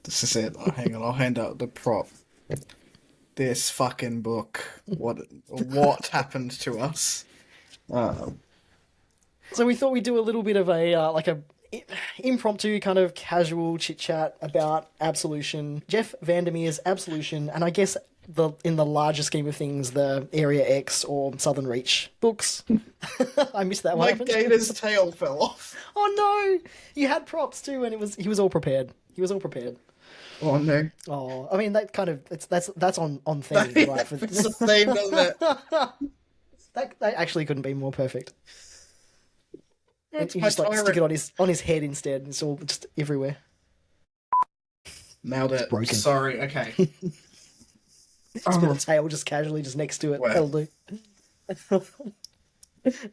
This is it. Oh, hang on, I'll hand out the prop. This fucking book. What happened to us? Uh, So we thought we'd do a little bit of a impromptu kind of casual chit chat about Absolution, Jeff VanderMeer's Absolution, and I guess in the larger scheme of things, the Area X or Southern Reach books. I missed that. What my happened? gator's tail fell off. Oh no! You had props too, and he was all prepared. He was all prepared. Oh no. Oh, I mean that kind of that's on theme, right? For It's the same, doesn't it? that actually couldn't be more perfect. And It's you my just like stick tyrant. it on his head instead. It's all just everywhere. Nailed It's it. broken. Sorry. Okay. It's got a tail just casually just next to it. Well. That'll do.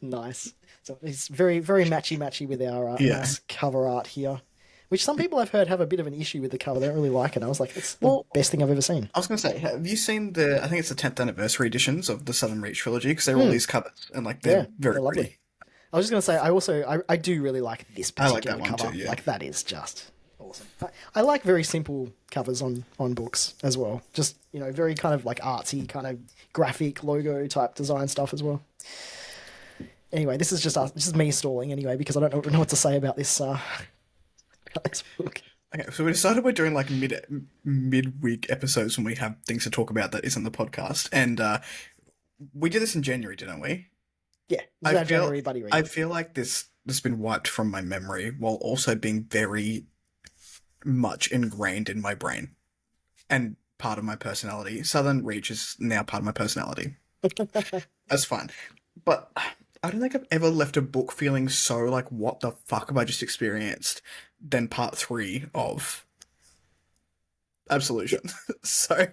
Nice. So it's very very matchy with our Yeah. nice cover art here, which some people I've heard have a bit of an issue with the cover. They don't really like it. I was like, it's the Well, best thing I've ever seen. I was going to say, have you seen I think it's the 10th anniversary editions of the Southern Reach trilogy? Because they're all these covers, and like Yeah, they're very they're lovely. pretty. I was just gonna say, I do really like this I like particular that one cover. too, yeah. Like that is just awesome. I like very simple covers on books as well. Just very kind of like artsy, kind of graphic logo type design stuff as well. Anyway, this is just us. This is me stalling anyway because I don't know what to say about this about this book. Okay, so we decided we're doing like midweek episodes when we have things to talk about that isn't the podcast, and we did this in January, didn't we? Yeah, this I is our feel January buddy read. I feel like this has been wiped from my memory while also being very much ingrained in my brain and part of my personality. Southern Reach is now part of my personality. That's fine. But I don't think I've ever left a book feeling so like, what the fuck have I just experienced than part three of Absolution. So,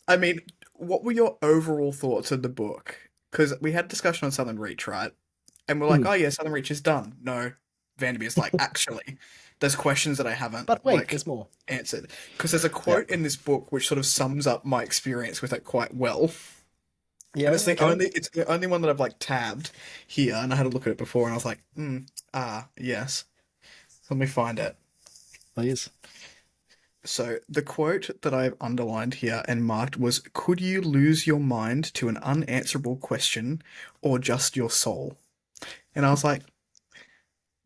I mean, what were your overall thoughts of the book? Because we had a discussion on Southern Reach, right? And we're like, oh yeah, Southern Reach is done. No, Vandermeer's like, actually, there's questions that I haven't But wait, like there's more. answered. Because there's a quote in this book which sort of sums up my experience with it quite well. Yeah, And okay. it's the only one that I've like tabbed here, and I had a look at it before, and I was like, yes. Let me find it. Please. So the quote that I've underlined here and marked was, "Could you lose your mind to an unanswerable question, or just your soul?" And I was like,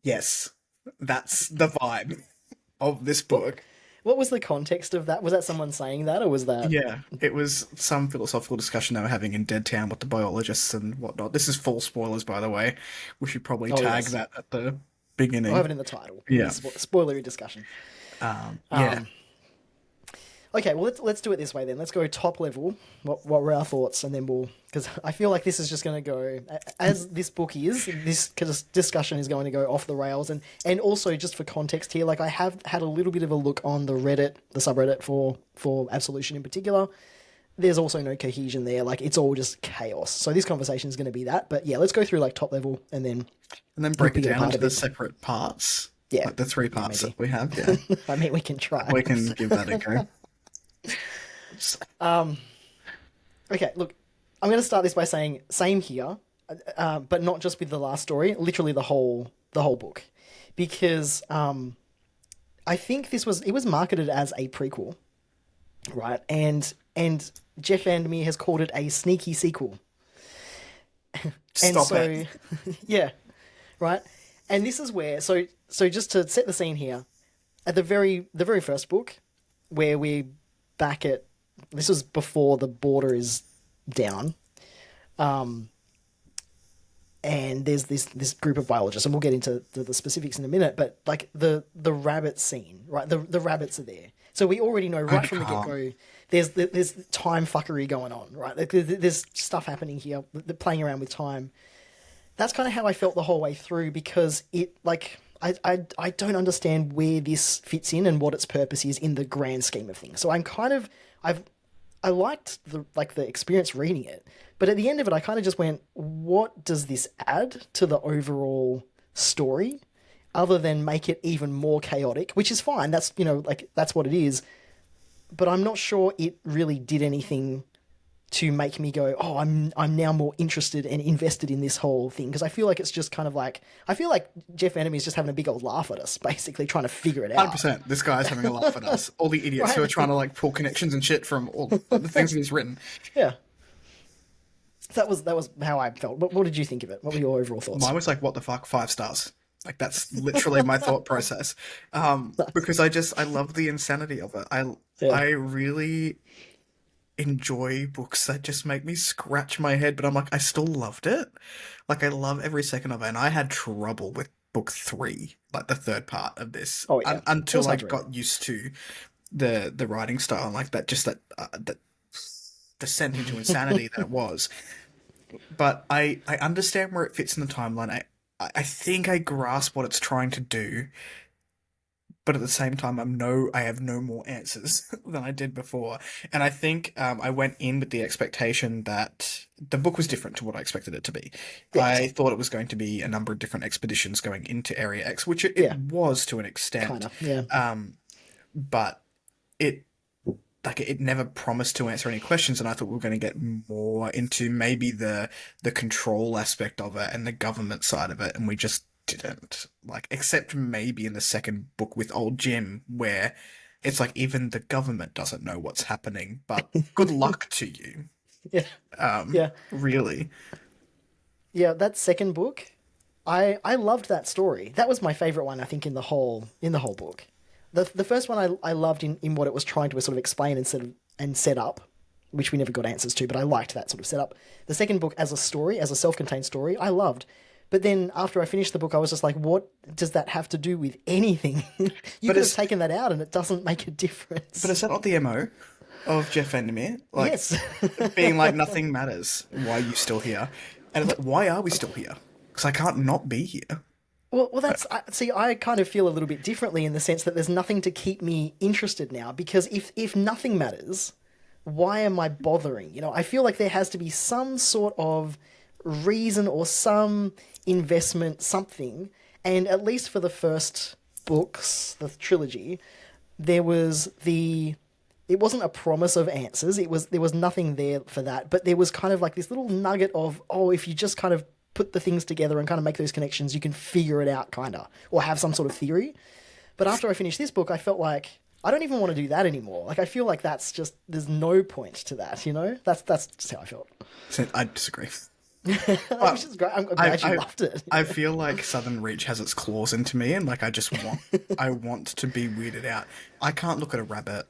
yes, that's the vibe of this What book. what was the context of that? Was that someone saying that, or was that? Yeah, it was some philosophical discussion they were having in Dead Town with the biologists and whatnot. This is full spoilers, by the way. We should probably Oh tag yes, that at the I'll have beginning. it in the title. Yeah. Spoilery discussion. Yeah. Um, okay, well let's do it this way then. Let's go top level. What were our thoughts, and then we'll because I feel like this is just going to go as this book is. This discussion is going to go off the rails, and also just for context here, like I have had a little bit of a look on the Reddit, the subreddit for Absolution in particular. There's also no cohesion there. Like it's all just chaos. So this conversation is going to be that. But yeah, let's go through like top level, and then And then we'll break it pick it down apart into a the bit. separate parts, Yeah, like the three yeah, parts maybe. that we have. Yeah, I mean, we can try. we can give that a go. Okay, look, I'm going to start this by saying same here, but not just with the last story. Literally the whole book, because I think it was marketed as a prequel, right? And Jeff Vandermeer has called it a sneaky sequel, and Stop it. so yeah, right. And this is where so just to set the scene here, at the very first book, where we back at this was before the border is down. And there's this group of biologists, and we'll get into the specifics in a minute. But like the rabbit scene, right? The rabbits are there, so we already know I right from the get can't. go. There's time fuckery going on, right? Like, there's stuff happening here, playing around with time. That's kind of how I felt the whole way through because it like I don't understand where this fits in and what its purpose is in the grand scheme of things. So I'm kind of I liked the experience reading it, but at the end of it, I kind of just went, what does this add to the overall story, other than make it even more chaotic? Which is fine. That's like that's what it is. But I'm not sure it really did anything to make me go, oh, I'm now more interested and invested in this whole thing, because I feel like it's just kind of like, I feel like Jeff VanderMeer is just having a big old laugh at us, basically trying to figure it out. 100%. This guy's having a laugh at us. All the idiots Right? who are trying to like pull connections and shit from all the things that he's written. Yeah. So that was how I felt. What did you think of it? What were your overall thoughts? Mine was like, what the fuck, 5 stars. Like that's literally my thought process. Because I love the insanity of it. I really enjoy books that just make me scratch my head, but I'm like, I still loved it. Like I love every second of it, and I had trouble with book 3, like the third part of this, Oh yeah, until I got used to the writing style, and like that descent into insanity that it was. But I understand where it fits in the timeline. I think I grasp what it's trying to do, but at the same time, I have no more answers than I did before. And I think I went in with the expectation that the book was different to what I expected it to be. Yes. I thought it was going to be a number of different expeditions going into Area X, which it was to an extent. Kind of, yeah. But it never promised to answer any questions, and I thought we were going to get more into maybe the control aspect of it and the government side of it, and we just didn't. Like, except maybe in the second book with old Jim, where it's like even the government doesn't know what's happening, but good luck to you. Yeah. Yeah. Really. Yeah, that second book, I loved that story. That was my favorite one, I think, in the whole book. The first one I loved in what it was trying to sort of explain and set up, which we never got answers to, but I liked that sort of setup. The second book as a story, as a self-contained story, I loved. But then after I finished the book, I was just like, what does that have to do with anything? You could have taken that out and it doesn't make a difference. But is that not the MO of Jeff VanderMeer? Like, yes. being like, nothing matters. Why are you still here? And it's like, why are we still here? Because I can't not be here. Well, see, I kind of feel a little bit differently in the sense that there's nothing to keep me interested now, because if nothing matters, why am I bothering? You know, I feel like there has to be some sort of reason or some investment, something. And at least for the first books, the trilogy, it wasn't a promise of answers. There was nothing there for that, but there was kind of like this little nugget of, oh, if you just kind of put the things together and kind of make those connections, you can figure it out, kind of, or have some sort of theory. But after I finished this book, I felt like I don't even want to do that anymore. Like, I feel like that's just, there's no point to that, you know? That's just how I felt. I disagree. Which is great. I'm glad you loved it. I feel like Southern Reach has its claws into me, and like I want to be weirded out. I can't look at a rabbit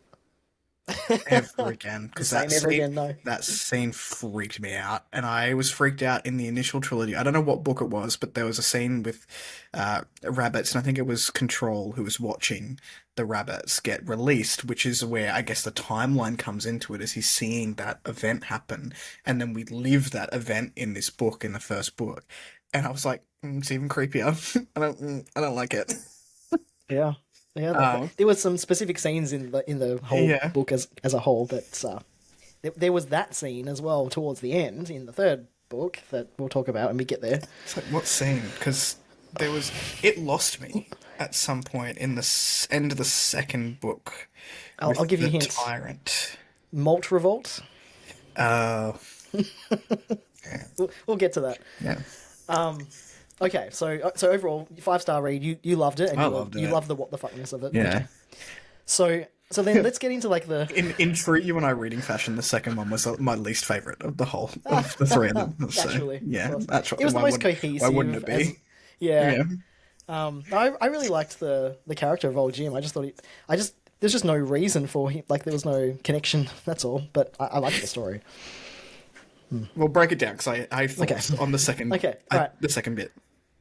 ever again, because that scene freaked me out, and I was freaked out in the initial trilogy. I don't know what book it was, but there was a scene with rabbits, and I think it was Control who was watching the rabbits get released, which is where I guess the timeline comes into it, as he's seeing that event happen, and then we live that event in this book, in the first book, and I was like, it's even creepier. I don't like it. Yeah. Yeah, there was some specific scenes in the whole book as a whole, but there was that scene as well towards the end in the third book that we'll talk about when we get there. It's like, what scene? Because it lost me at some point in the end of the second book. I'll give you hints. Tyrant. Malt Revolt. Yeah. We'll get to that. Yeah. Okay, so overall, 5-star read. You loved it, and you loved the what the fuckness of it. Yeah. Okay. So then let's get into like the in true you and I reading fashion. The second one was my least favorite of the whole of the three of them. Naturally, so, yeah, naturally. It was the most cohesive. Why wouldn't it be? Yeah. I really liked the character of old Jim. I just thought there's just no reason for him. Like, there was no connection. That's all. But I liked the story. Well, break it down, because I focused on the second. Okay, right. The second bit.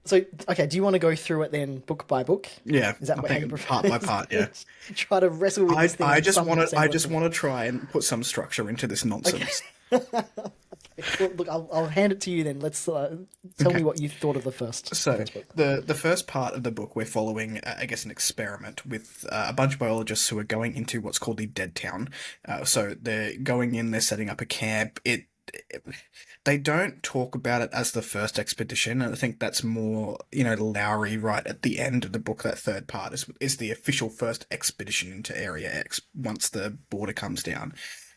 So, okay, do you want to go through it then, book by book? Yeah, is that how you prefer? Part by part? Yeah. Try to wrestle with this thing. I just want to try and put some structure into this nonsense. Okay. Well, look, I'll hand it to you then. Let's tell me what you thought of the first. So the first part of the book, we're following, I guess, an experiment with a bunch of biologists who are going into what's called the Dead Town. So they're going in, they're setting up a camp. They don't talk about it as the first expedition, and I think that's more, Lowry right at the end of the book. That third part is the official first expedition into Area X once the border comes down.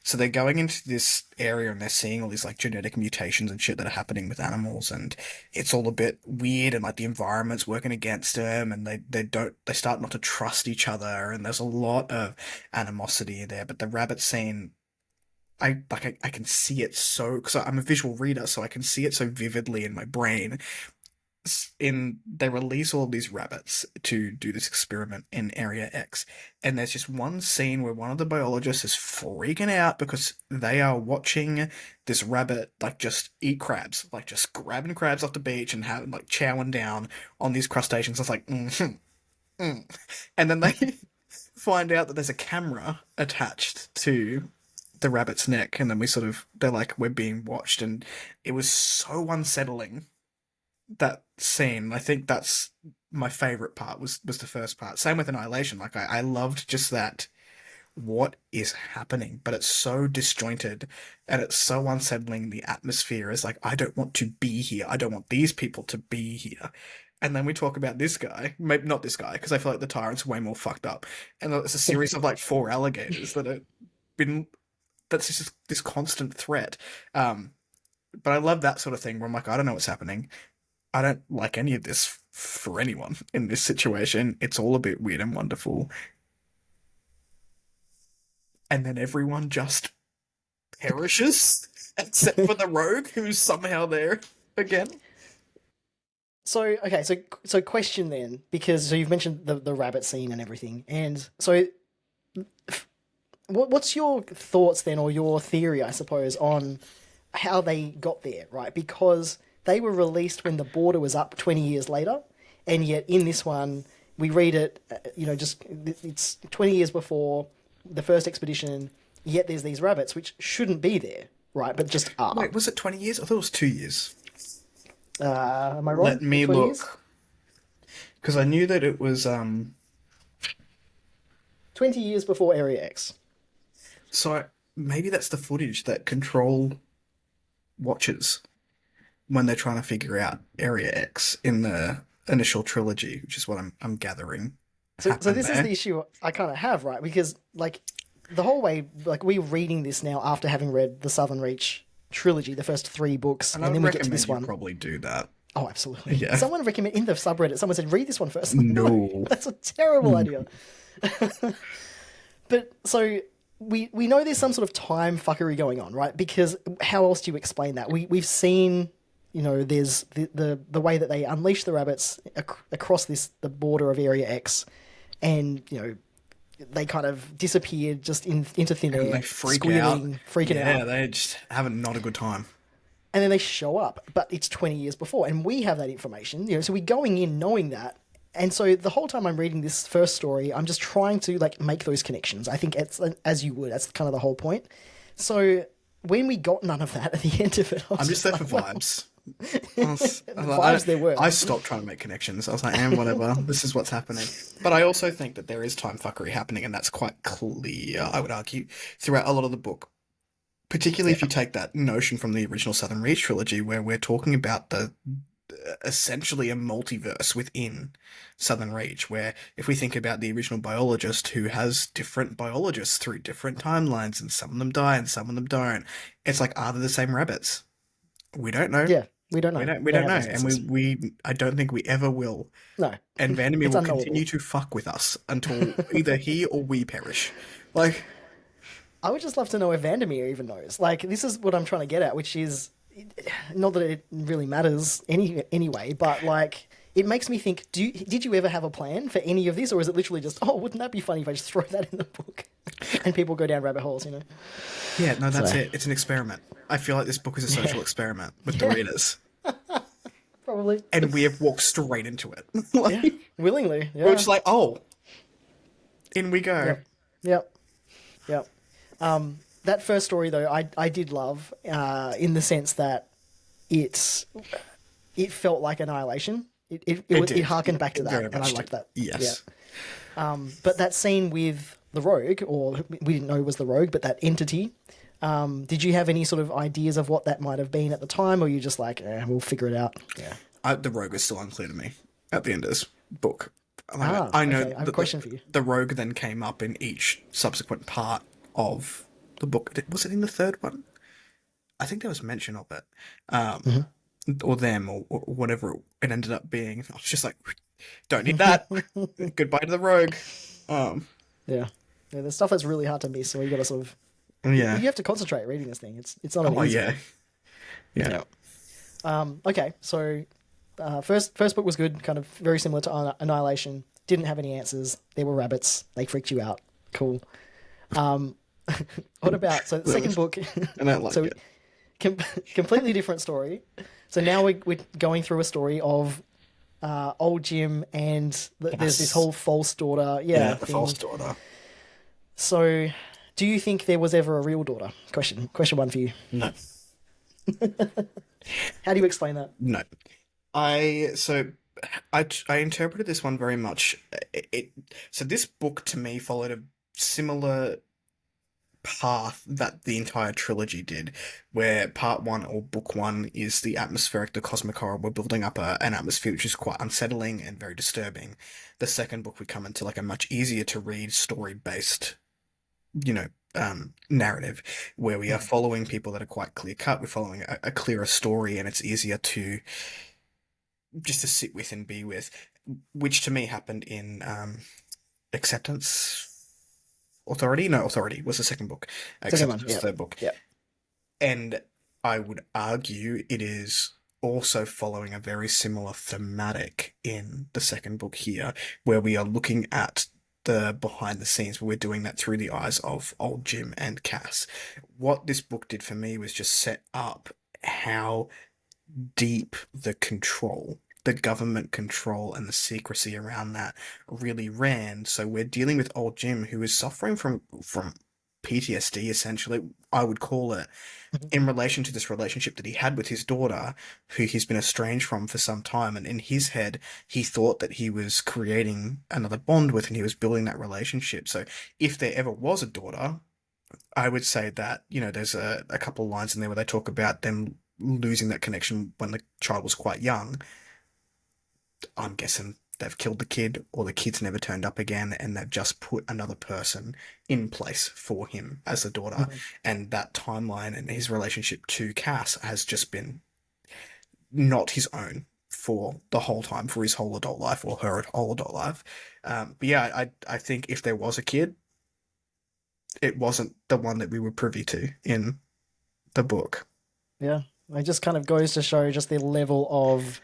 So they're going into this area and they're seeing all these like genetic mutations and shit that are happening with animals, and it's all a bit weird, and like the environment's working against them, and they start not to trust each other, and there's a lot of animosity there. But the rabbit scene, I can see it so, because I'm a visual reader, so I can see it so vividly in my brain. They release all these rabbits to do this experiment in Area X, and there's just one scene where one of the biologists is freaking out because they are watching this rabbit like just eat crabs, like just grabbing crabs off the beach and having like chowing down on these crustaceans. It's like, and then they find out that there's a camera attached to the rabbit's neck, and then they're like, we're being watched, and it was so unsettling, that scene. I think that's my favorite part, was the first part. Same with Annihilation. Like I loved just that, what is happening, but it's so disjointed and it's so unsettling. The atmosphere is like, I don't want to be here, I don't want these people to be here. And then we talk about this guy, maybe not this guy, because I feel like the tyrant's way more fucked up, and it's a series of like 4 alligators that have been, that's just this constant threat. But I love that sort of thing where I'm like, I don't know what's happening. I don't like any of this for anyone in this situation. It's all a bit weird and wonderful. And then everyone just perishes, except for the rogue, who's somehow there again. So okay, so question then, because you've mentioned the rabbit scene and everything, and so what's your thoughts then, or your theory, I suppose, on how they got there, right? Because they were released when the border was up 20 years later, and yet in this one we read it, just it's 20 years before the first expedition. Yet there's these rabbits which shouldn't be there, right? But just are. Wait, was it 20 years? I thought it was 2 years. Am I wrong? Let me 20 look. years? Because I knew that it was 20 years before Area X. so maybe that's the footage that Control watches when they're trying to figure out Area X in the initial trilogy, which is what I'm gathering. So this is there. the issue I kind of have, right? Because like the whole way, like we're reading this now after having read the Southern Reach trilogy, the first 3 books, And and I then would we get to recommend this you one. probably do that. Oh, absolutely. Yeah. Someone recommended in the subreddit. Someone said, "Read this one first." No. That's a terrible idea. But so we know there's some sort of time fuckery going on, right? Because how else do you explain that? We've seen, there's the way that they unleash the rabbits across the border of Area X, and they kind of disappeared just into thin air, And they freak squealing, out. freaking Yeah, out, they just having not a good time. and then they show up, but it's 20 years before, and we have that information, so we're going in knowing that. And so the whole time I'm reading this first story, I'm just trying to like make those connections. I think it's as you would. That's kind of the whole point. So when we got none of that at the end of it, I'm just there for vibes. There were. I stopped trying to make connections. I was like, whatever. This is what's happening. But I also think that there is time fuckery happening, and that's quite clear, I would argue, throughout a lot of the book. Particularly if you take that notion from the original Southern Reach trilogy, where we're talking about the essentially a multiverse within Southern Reach, where if we think about the original biologist who has different biologists through different timelines, and some of them die and some of them don't, it's like, are they the same rabbits? We don't know. Yeah, we don't know. We don't know, and we I don't think we ever will. No. And VanderMeer It's will unknowable. continue to fuck with us until either he or we perish. Like, I would just love to know if VanderMeer even knows. Like, this is what I'm trying to get at, which is not that it really matters anyway, but like it makes me think: did you ever have a plan for any of this, or is it literally just, oh, wouldn't that be funny if I just throw that in the book and people go down rabbit holes? yeah, no, that's it. It's an experiment. I feel like this book is a social experiment with the readers, Probably. and we have walked straight into it. Like, Yeah, willingly. Yeah. we're just like, oh, in we go. Yep. That first story though, I did love, in the sense that it felt like Annihilation. It harkened back to that, Very and I much liked did. that. Yes. Yeah. But that scene with the rogue, or we didn't know it was the rogue, but that entity. Did you have any sort of ideas of what that might have been at the time, or you just like, we'll figure it out? Yeah. The rogue is still unclear to me at the end of this book. Like, I know okay. I have a question for you. The rogue then came up in each subsequent part of the book. Was it in the third one? I think there was mention of it, um, Mhm. or them, or whatever it ended up being. I was just like, don't need that. Goodbye to the rogue. Um, Yeah. Yeah, there's stuff that's really hard to miss, so you got to sort of yeah. you have to concentrate reading this thing. It's not an Oh easy yeah, one. yeah. Yeah. Okay, so first book was good, kind of very similar to Annihilation. Didn't have any answers. There were rabbits. They freaked you out. Cool. Um, what about so the Really, second book? I don't like So it. com- completely different story. So now we're going through a story of old Jim and there's this Yes. whole false daughter, Yeah, yeah, the false thing. daughter. So, do you think there was ever a real daughter? Question one for you. No, How do you explain that? no. I so I interpreted this one very much. So this book to me followed a similar path that the entire trilogy did, where part one or book one is the atmospheric, the cosmic horror. We're building up an atmosphere which is quite unsettling and very disturbing. The second book we come into like a much easier to read story based, you know, narrative where we are Mm. following people that are quite clear cut. We're following a clearer story, and it's easier to just to sit with and be with, which to me happened in Acceptance. Authority? No, Authority was the second book. Second Acceptance one, was yeah, the third book. yeah. And I would argue it is also following a very similar thematic in the second book here, where we are looking at the behind the scenes, where we're doing that through the eyes of old Jim and Cass. What this book did for me was just set up how deep the control, the government control and the secrecy around that really ran. So we're dealing with old Jim who is suffering from PTSD essentially, I would call it, Mhm. in relation to this relationship that he had with his daughter, who he's been estranged from for some time. And in his head, he thought that he was creating another bond with and he was building that relationship. So if there ever was a daughter, I would say that, there's a couple of lines in there where they talk about them losing that connection when the child was quite young. I'm guessing they've killed the kid or the kid's never turned up again and they've just put another person in place for him as a daughter. Mhm. And that timeline and his relationship to Cass has just been not his own for the whole time, for his whole adult life or her whole adult life. But yeah, I think if there was a kid, it wasn't the one that we were privy to in the book. Yeah. It just kind of goes to show just the level of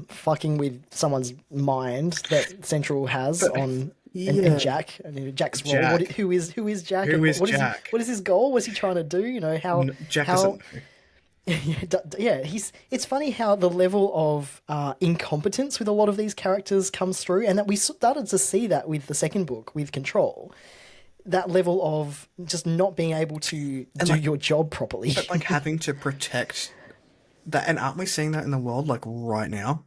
fucking with someone's mind that Central has But on and yeah, Jack and Jack's role. Jack. Who is Jack Who and is what Jack? is his goal? What's he trying to do? Jack How doesn't know. yeah, yeah, he's it's funny how the level of incompetence with a lot of these characters comes through, and that we started to see that with the second book with Control. That level of just not being able to And do like, your job properly. but like having to protect that, and aren't we seeing that in the world like right now?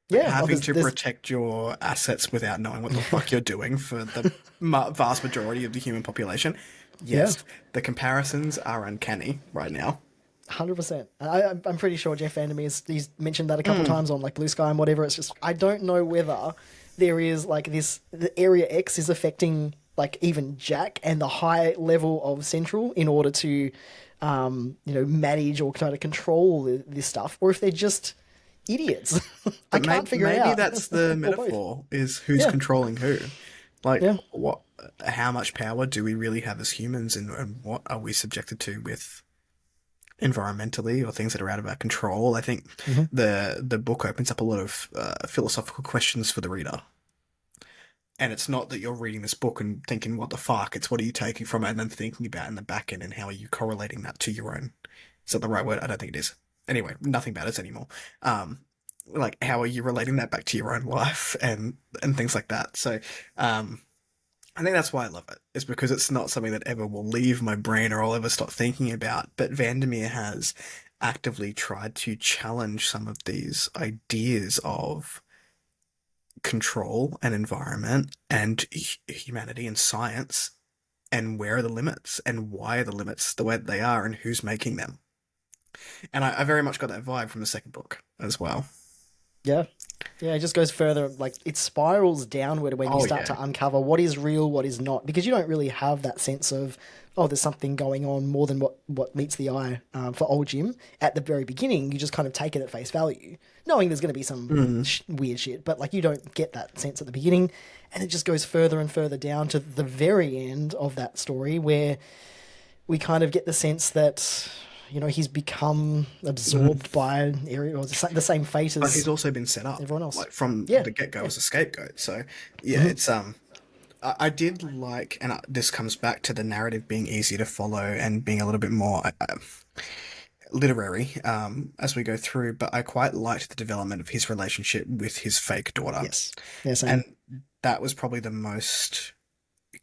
Like Yeah, oh, having to there's protect your assets without knowing what the fuck you're doing for the vast majority of the human population. yeah. Yes, the comparisons are uncanny right now. 100%. I'm pretty sure Jeff VanderMeer he's mentioned that a couple Mm. times on like Blue Sky and whatever. It's just I don't know whether there is like this the Area X is affecting like even Jack and the high level of Central in order to manage or kind of control this stuff, or if they're just idiots. I But can't figure it maybe out. that's the Or both. metaphor: is who's Yeah, controlling who. Like, yeah. what? How much power do we really have as humans, and what are we subjected to with environmentally or things that are out of our control? I think Hmm. the book opens up a lot of philosophical questions for the reader. And it's not that you're reading this book and thinking, what the fuck? It's what are you taking from it and then thinking about in the back end and how are you correlating that to your own. Is that the right word? I don't think it is. Anyway, nothing matters anymore. Like how are you relating that back to your own life and things like that. So I think that's why I love it, is because it's not something that ever will leave my brain or I'll ever stop thinking about. But VanderMeer has actively tried to challenge some of these ideas of control and environment and humanity and science, and where are the limits and why are the limits the way that they are and who's making them. And I very much got that vibe from the second book as well. Yeah. Yeah, it just goes further, like it spirals downward when you Oh start yeah. to uncover what is real, what is not, because you don't really have that sense of, oh, there's something going on more than what meets the eye for old Jim. At the very beginning, you just kind of take it at face value, knowing there's going to be some Mm. weird shit, but like you don't get that sense at the beginning, and it just goes further and further down to the very end of that story where we kind of get the sense that he's become Mhm. absorbed by Ariel, or the same fate But he's as also been set up everyone else. like from Yeah. the get go Yeah. as a scapegoat. So yeah, Hmm. it's I did like, and this comes back to the narrative being easy to follow and being a little bit more literary as we go through. But I quite liked the development of his relationship with his fake daughter, Yes. Yeah, and same. that was probably the most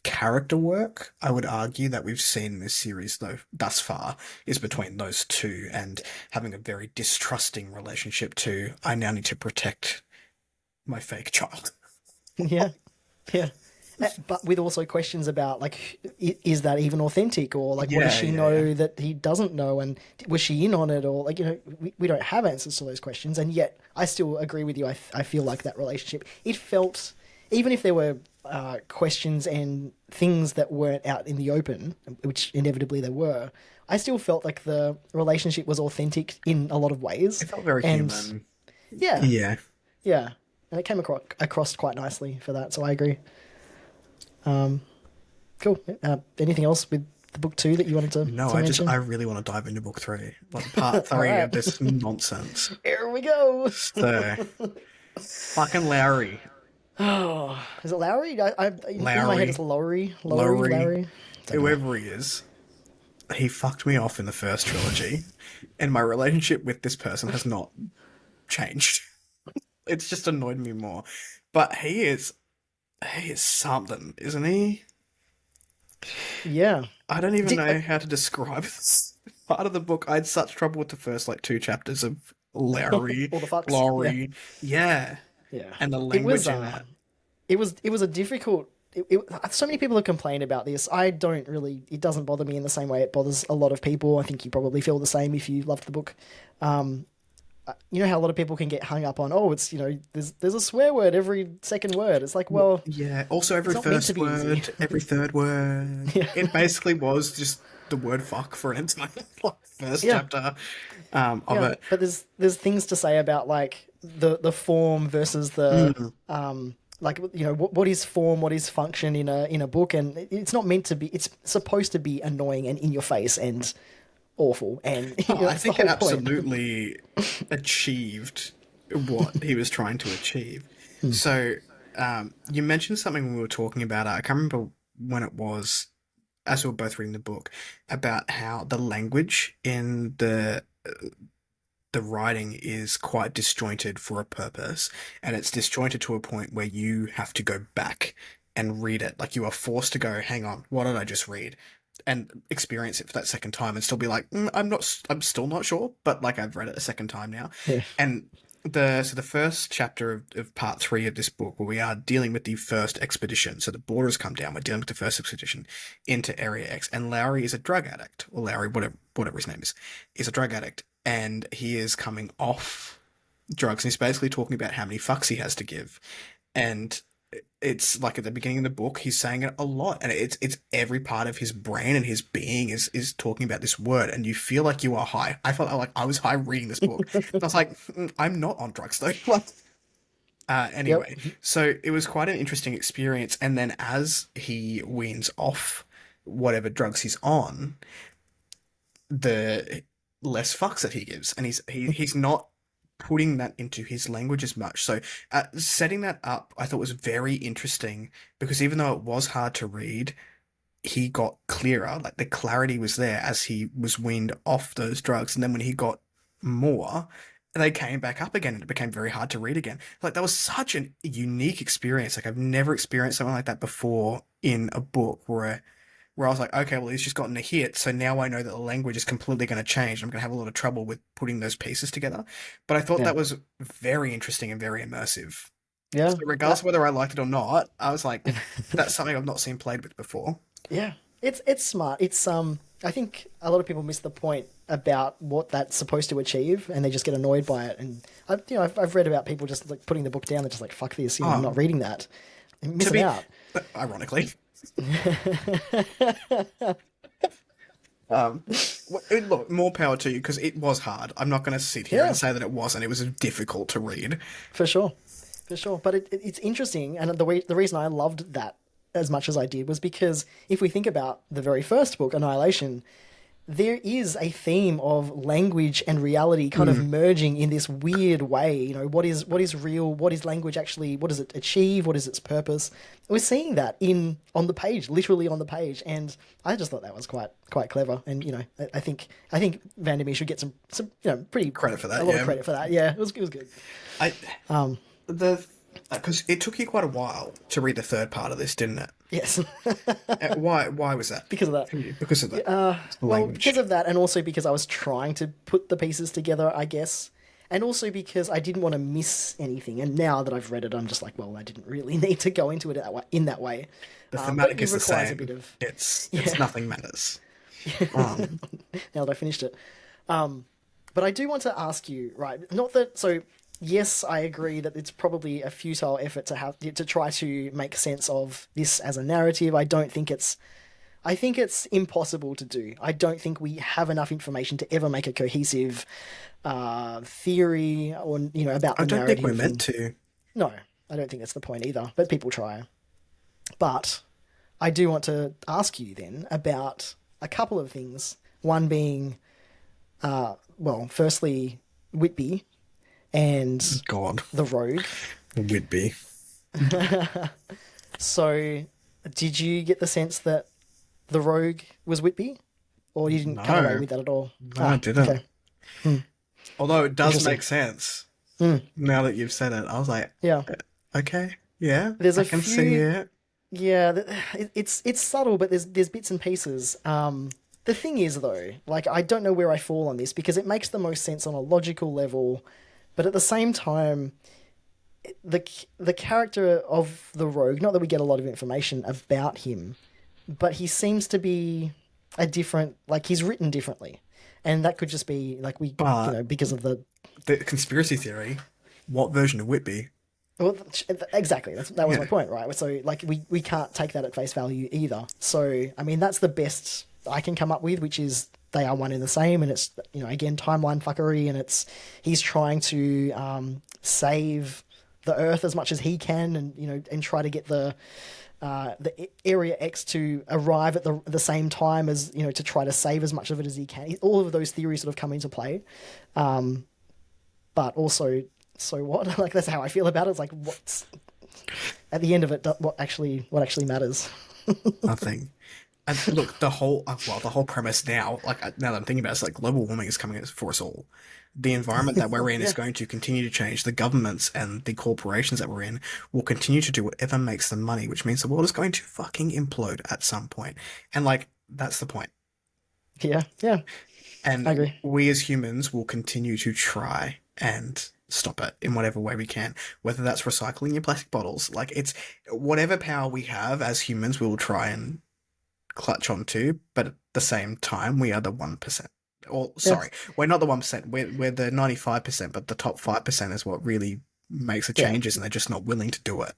character work I would argue that we've seen in this series though thus far is between those two and having a very distrusting relationship to I now need to protect my fake child. Yeah. Yeah. But with also questions about like, is that even authentic, or like, what does Yeah, she yeah, yeah. know that he doesn't know, and was she in on it, or like, we don't have answers to those questions, and yet I still agree with you. I feel like that relationship, it felt, even if there were questions and things that weren't out in the open, which inevitably there were, I still felt like the relationship was authentic in a lot of ways, It felt very and human. yeah, Yeah. yeah, and it came across quite nicely for that. So I agree. Cool. Anything else with the book two that you wanted No, to I mention? really want to dive into book three, like part All three right, of this nonsense. here we go. So fucking Lowry. Oh, is it Lowry? In my head it's Lowry. Lowry. Larry. Don't know. Whoever he is. He fucked me off in the first trilogy, and my relationship with this person has not changed. It's just annoyed me more. But he is something, isn't he? Yeah. I don't even Did, know how to describe this part of the book. I had such trouble with the first like two chapters of Larry, all the fucks. Yeah. Laurie, yeah, Yeah. and the It was language in it. it was a difficult. So many people have complained about this. I don't really. It doesn't bother me in the same way it bothers a lot of people. I think you probably feel the same if you loved the book. You know how a lot of people can get hung up on, oh, it's there's a swear word every second word. It's like, well, Yeah. Also, it's every not meant to first be easy. word, every third word. Yeah. It basically was just the word fuck for an entire like, first Yeah. chapter of Yeah. it. But there's things to say about like the form versus the Mm. like what is form, what is function in a book, and it's not meant to be. It's supposed to be annoying and in your face and awful, and Oh, I that's the think it whole point. absolutely achieved what he was trying to achieve. So, you mentioned something when we were talking about it. I can't remember when it was, as we were both reading the book, about how the language in the writing is quite disjointed for a purpose, and it's disjointed to a point where you have to go back and read it. Like you are forced to go, hang on, what did I just read? And experience it for that second time and still be like, I'm still not sure, but like I've read it a second time now. Yeah. And the first chapter of part three of this book, where we are dealing with the first expedition. So the borders come down. We're dealing with the first expedition into Area X, and Lowry is a drug addict, or Lowry, whatever his name is a drug addict, and he is coming off drugs. And he's basically talking about how many fucks he has to give, and it's like at the beginning of the book, he's saying it a lot, and it's every part of his brain and his being is talking about this word, and you feel like you are high. I felt like I was high reading this book. And I was like, I'm not on drugs though. Like, Yep. anyway, so it was quite an interesting experience. And then as he weans off whatever drugs he's on, the less fucks that he gives, and he's not putting that into his language as much. So setting that up, I thought was very interesting because even though it was hard to read, he got clearer. Like the clarity was there as he was weaned off those drugs, and then when he got more, they came back up again, and it became very hard to read again. Like that was such an unique experience. Like I've never experienced something like that before in a book where I was like, okay, well, he's just gotten a hit, so now I know that the language is completely going to change. I'm going to have a lot of trouble with putting those pieces together. But I thought Yeah. that was very interesting and very immersive. Yeah. So regardless of whether I liked it or not, I was like, that's something I've not seen played with before. Yeah, it's smart. It's I think a lot of people miss the point about what that's supposed to achieve, and they just get annoyed by it. And I've read about people just like putting the book down. They're just like, "Fuck this," I'm not reading that. I'm missing out. Ironically. Look, more power to you, because it was hard. I'm not going to sit here and say that it wasn't. It was difficult to read. For sure. But it's interesting, and the reason I loved that as much as I did was because if we think about the very first book, Annihilation, there is a theme of language and reality kind of merging in this weird way. You know, what is real? What is language actually? What does it achieve? What is its purpose? We're seeing that on the page, literally on the page, and I just thought that was quite clever. And I think VanderMeer should get some pretty credit for that. A lot of credit for that. Yeah, it was good. Because it took you quite a while to read the third part of this, didn't it? Yes. Why was that? Because of that. Because of that. Well, because of that, and also because I was trying to put the pieces together, I guess. And also because I didn't want to miss anything. And now that I've read it, I'm just like, well, I didn't really need to go into it in that way. The thematic is the same. It's nothing matters. Now that I finished it. But I do want to ask you, right, not that... So, yes, I agree that it's probably a futile effort to try to make sense of this as a narrative. I think it's impossible to do. I don't think we have enough information to ever make a cohesive theory or about the narrative. I don't think we're meant to. No, I don't think that's the point either. But people try. But I do want to ask you then about a couple of things. One being, firstly, Whitby. And the Rogue. Whitby. So, did you get the sense that the Rogue was Whitby? Or you didn't come away with that at all? No, I didn't. Okay. Although it does make sense. Now that you've said it, I was like, okay, yeah, I can see it. Yeah, it's subtle, but there's bits and pieces. The thing is, though, like, I don't know where I fall on this, because it makes the most sense on a logical level. But at the same time, the character of the Rogue, not that we get a lot of information about him, but he seems to be he's written differently. And that could just be because of the conspiracy theory. What version of Whitby? Well, exactly. That was my point, right? So we can't take that at face value either. So I mean, that's the best I can come up with, which is they are one and the same, and it's again timeline fuckery, and he's trying to save the Earth as much as he can, and try to get the Area X to arrive at the same time as to try to save as much of it as he can. All of those theories sort of come into play, but also, so what? Like, that's how I feel about it. It's like, what's at the end of it? What actually matters? Nothing. And look, the whole premise now, now that I'm thinking about it, it's like global warming is coming for us all. The environment that we're in is going to continue to change. The governments and the corporations that we're in will continue to do whatever makes them money, which means the world is going to fucking implode at some point. And that's the point. Yeah. And I agree. We as humans will continue to try and stop it in whatever way we can, whether that's recycling your plastic bottles. It's whatever power we have as humans, we will try and clutch onto, but at the same time, we are the 1%. Or sorry, we're not the 1%. We're the 95%, but the top 5% is what really makes the changes, and they're just not willing to do it.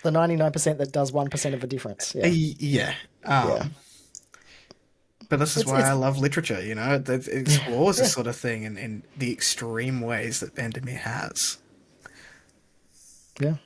The 99% that does 1% of the difference. Yeah. But this is why I love literature. It explores this sort of thing in the extreme ways that VanderMeer has. Yeah,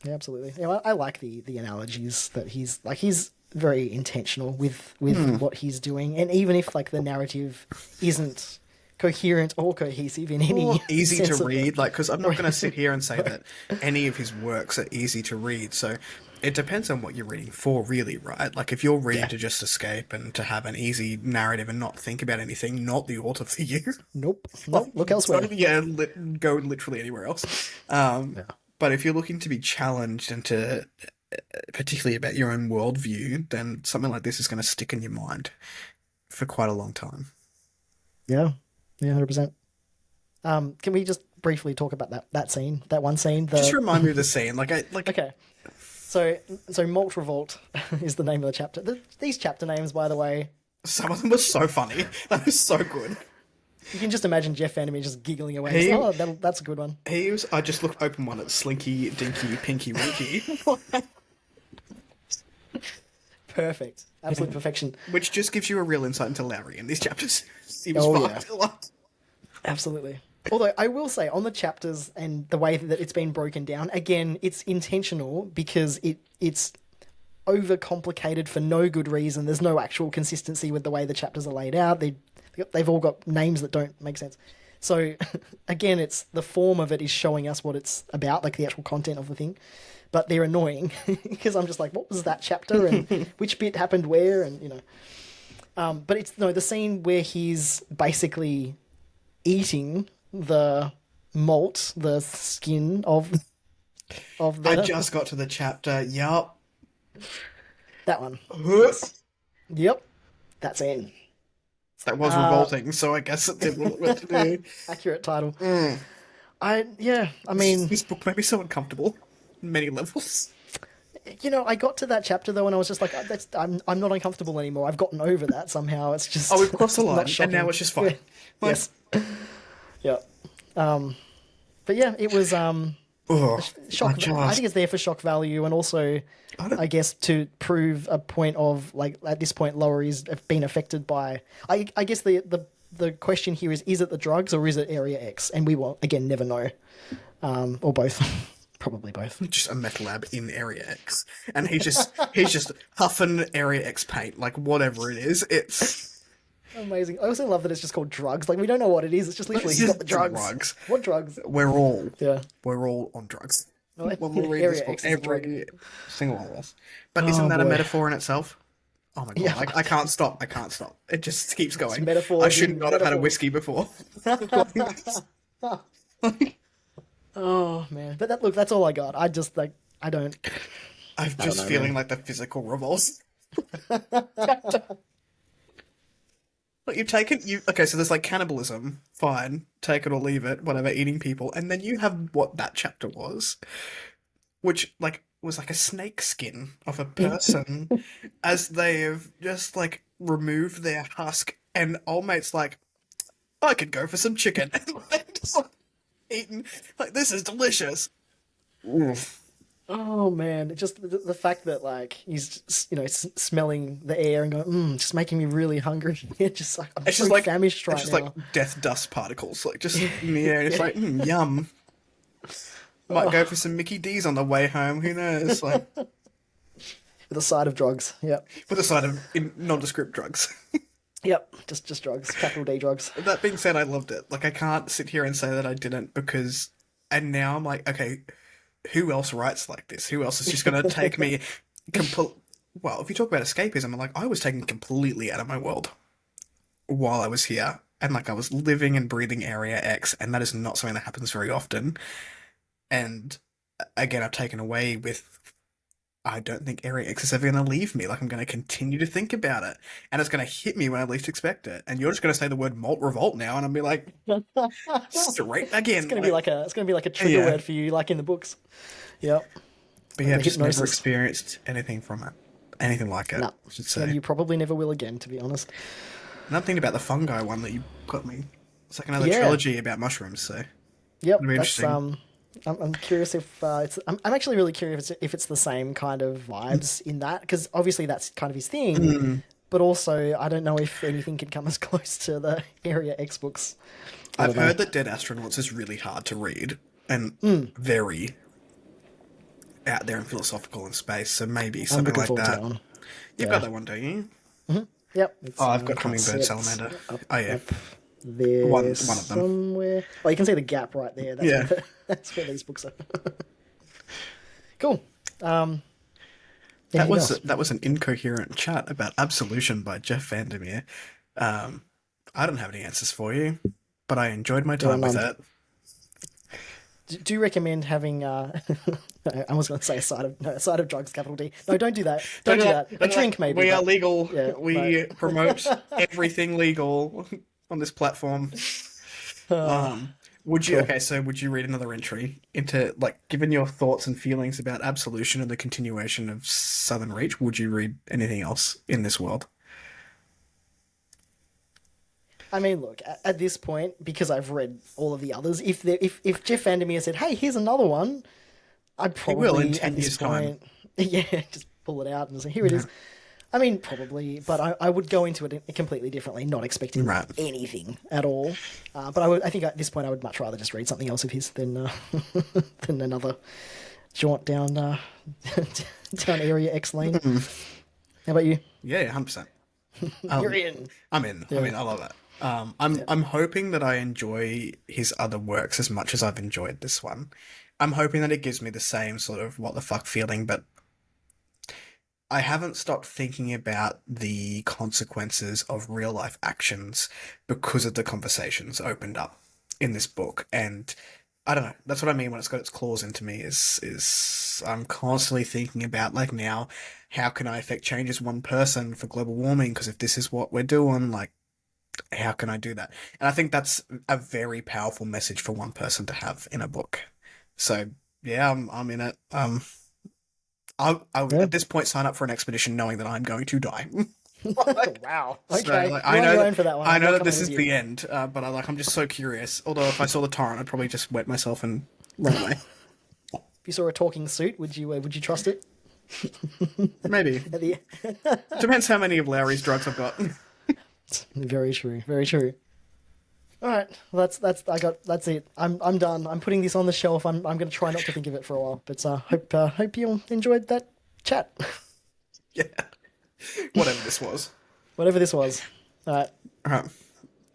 absolutely. Yeah, I like the analogies that he's very intentional with what he's doing, and even if the narrative isn't coherent or cohesive in any easy sense to read, because I'm not going to sit here and say that any of his works are easy to read. So it depends on what you're reading for, really, right? If you're reading to just escape and to have an easy narrative and not think about anything, not the author for you. Nope. Look elsewhere. Go literally anywhere else. But if you're looking to be challenged and to particularly about your own worldview, then something like this is going to stick in your mind for quite a long time. Yeah, 100%. Can we just briefly talk about that scene, that one scene? Just remind me of the scene. Okay. So Malt Revolt is the name of the chapter. These chapter names, by the way, Some of them were so funny. That was so good. You can just imagine Jeff VanderMeer just giggling away. He, Oh, that's a good one. he was. I just looked open one at Slinky, Dinky, Pinky, Winky, Perfect. Absolute perfection. which just gives you a real insight into Lowry in these chapters. He was Oh, fucked. Absolutely. Although I will say on the chapters and the way that it's been broken down, again, it's intentional because it's overcomplicated for no good reason. There's no actual consistency with the way the chapters are laid out. They've all got names that don't make sense. So again, it's the form of it is showing us what it's about, like the actual content of the thing. But they're annoying because I'm just like, what was that chapter and which bit happened where, and you know. But it's the scene where he's basically eating the malt, the skin of the. I just got to the chapter. Yup. That one. Yep, that's in. That was revolting, so I guess it did what it meant to do. Accurate title. I mean, This book made me so uncomfortable on many levels. I got to that chapter though, and I was just like, I'm not uncomfortable anymore. I've gotten over that somehow. It's just Oh, we've crossed the not line, and shocking. now it's just fine. Like, Yes. Yeah. But yeah, it was shock. I think it's there for shock value, and also, I guess, to prove a point of like at this point, Lowry's been affected by. I guess the question here is it the drugs or is it Area X? And we will again never know, or both. Probably both. just a metal lab in Area X, and he's just huffing Area X paint, like whatever it is. It's Amazing. I also love that it's just called drugs. Like we don't know what it is. It's just literally It's he's just got the drugs. drugs. What drugs? we're all Yeah. on drugs. Well, When we read Area this book, X is a drug. every single one of us. But isn't that a boy. metaphor in itself? Oh my god, Yeah. I can't stop. I can't stop. It just keeps going. metaphors I should in not have had a metaphors. whiskey before. Oh man. But that's all I got. I just like I don't. I'm just know, feeling like the physical revolts. Like okay, so there's like cannibalism, fine, take it or leave it, whatever, eating people, and then you have what that chapter was, which like was like a snake skin of a person as they've just like removed their husk, and old mate's like, I could go for some chicken, and like, just like eating, like this is delicious. Oof. Oh man, it just the fact that like he's smelling the air and going, just making me really hungry. It's just like I'm It's so just like famished right it's just now. like death dust particles, like just in the air. And it's like yum. Might go for some Mickey D's on the way home. Who knows? Like With a side of drugs. Yep. with a side of nondescript drugs. Yep. Just drugs. Capital D drugs. That being said, I loved it. Like I can't sit here and say that I didn't because, and now I'm like, okay, who else writes like this? Who else is just going to take me Well, if you talk about escapism, I'm like, I was taken completely out of my world while I was here. And like I was living and breathing Area X, and that is not something that happens very often. And again, I've taken away with, I don't think Area X is ever going to leave me. Like I'm going to continue to think about it, and it's going to hit me when I least expect it. And you're just going to say the word malt revolt now, and I'll be like, straight back in. It's gonna be like a trigger Yeah. word for you, like in the books. Yep. But yeah, I've the just never hypnosis. experienced anything from it. Anything like it, No. I should And say. you probably never will again, to be honest. And I'm thinking about the fungi one that you got me. It's like another Yeah. trilogy about mushrooms, so Yep. It'll be That's interesting. I'm curious if it's. I'm actually really curious if it's the same kind of vibes in that, because obviously that's kind of his thing. But also, I don't know if anything can come as close to the Area X books. I've heard that Dead Astronauts is really hard to read and very out there and philosophical in space, so maybe I'm something looking like forward to that. that one. You've got that one, don't you? Yep. It's, Oh, I've got can't see Hummingbird it. Salamander. Up, Oh, yeah. up there One of them. somewhere. Oh, you can see the gap right there. That's Yeah. that's where these books are. Cool. That Anything was else? that was an incoherent chat about Absolution by Jeff VanderMeer. I don't have any answers for you, but I enjoyed my time with none. it. Do you recommend having? I was going to say a side of drugs, capital D. No, don't do that. Don't do that. A drink, maybe. We are but- legal. Yeah, We right. promote everything legal on this platform. Would you? Cool. Okay, so would you read another entry into like, given your thoughts and feelings about Absolution and the continuation of Southern Reach? Would you read anything else in this world? I mean, look, at this point, because I've read all of the others, if Jeff VanderMeer said, "Hey, here's another one," I'd He will in probably at 10 this years' time. point, yeah, just pull it out and say, "Here it Yeah. is." I mean, probably, but I would go into it completely differently, not expecting Right. anything at all. But I think at this point, I would much rather just read something else of his than than another jaunt down down Area X lane. How about you? Yeah, 100%. You're Um, in. I'm in. I Yeah. mean, I love it. I'm hoping that I enjoy his other works as much as I've enjoyed this one. I'm hoping that it gives me the same sort of what the fuck feeling, but I haven't stopped thinking about the consequences of real life actions because of the conversations opened up in this book. And I don't know. That's what I mean when it's got its claws into me. Is I'm constantly thinking about like now, how can I affect change as one person for global warming? Because if this is what we're doing, like how can I do that? And I think that's a very powerful message for one person to have in a book. So yeah, I'm in it. I'll Yeah. at this point sign up for an expedition knowing that I'm going to die. Wow. So Okay. like, You're on your own for that one. I I'm know not that coming this with is you. the end, but I'm just so curious. Although if I saw the torrent, I'd probably just wet myself and run away. If you saw a talking suit, would you trust it? Maybe At the... depends how many of Lowry's drugs I've got. Very true. Very true. All right. Well, that's it. I'm done. I'm putting this on the shelf. I'm going to try not to think of it for a while. But hope you enjoyed that chat. Yeah, whatever this was. Whatever this was. All right. All right.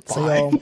See Bye. y'all.